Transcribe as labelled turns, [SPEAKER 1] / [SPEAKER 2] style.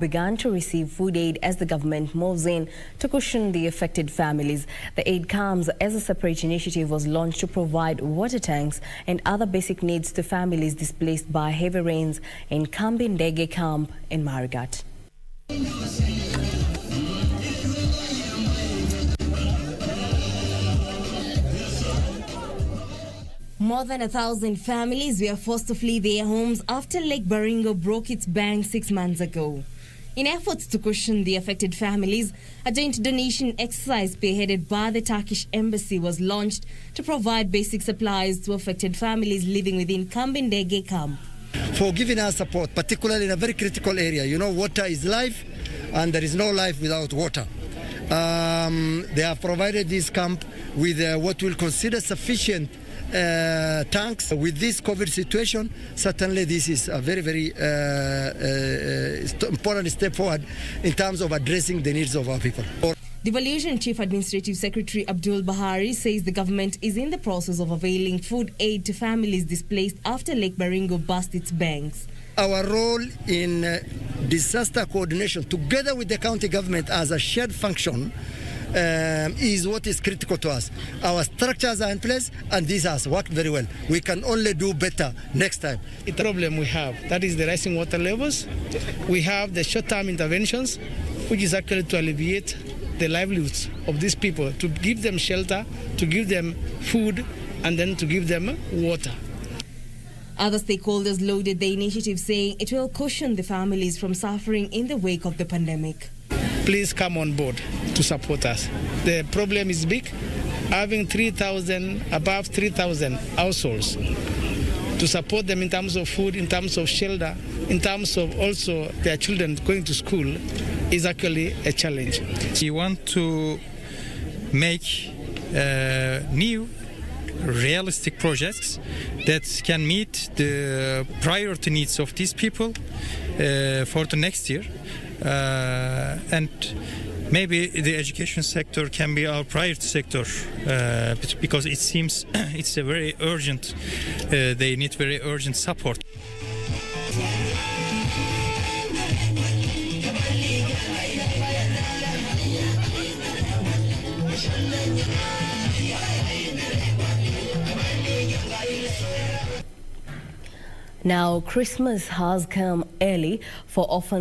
[SPEAKER 1] began to receive food aid as the government moves in to cushion the affected families. The aid comes as a separate initiative was launched to provide water tanks and other basic needs to families displaced by heavy rains in Kambindege camp in Marigat. More than 1,000 families were forced to flee their homes after Lake Baringo broke its bank 6 months ago. In efforts to cushion the affected families, a joint donation exercise spearheaded by the Turkish embassy was launched to provide basic supplies to affected families living within Kambindege camp.
[SPEAKER 2] For giving us support, particularly in a very critical area. You know, water is life, and there is no life without water. They have provided this camp with what we'll consider sufficient tanks. With this COVID situation, certainly this is a very, very important step forward in terms of addressing the needs of our people.
[SPEAKER 1] Devolution Chief Administrative Secretary Abdul Bahari says the government is in the process of availing food aid to families displaced after Lake Baringo burst its banks.
[SPEAKER 2] Our role in disaster coordination, together with the county government as a shared function, is what is critical to us. Our structures are in place and this has worked very well. We can only do better next time.
[SPEAKER 3] The problem we have, that is the rising water levels. We have the short-term interventions, which is actually to alleviate the livelihoods of these people, to give them shelter, to give them food, and then to give them water.
[SPEAKER 1] Other stakeholders lauded the initiative, saying it will cushion the families from suffering in the wake of the pandemic.
[SPEAKER 3] Please come on board to support us. The problem is big. Having above 3,000 households to support them in terms of food, in terms of shelter, in terms of also their children going to school is actually a challenge.
[SPEAKER 4] We want to make new realistic projects that can meet the priority needs of these people for the next year. And maybe the education sector can be our priority sector because it seems it's a very urgent, they need very urgent support.
[SPEAKER 1] Now, Christmas has come early for often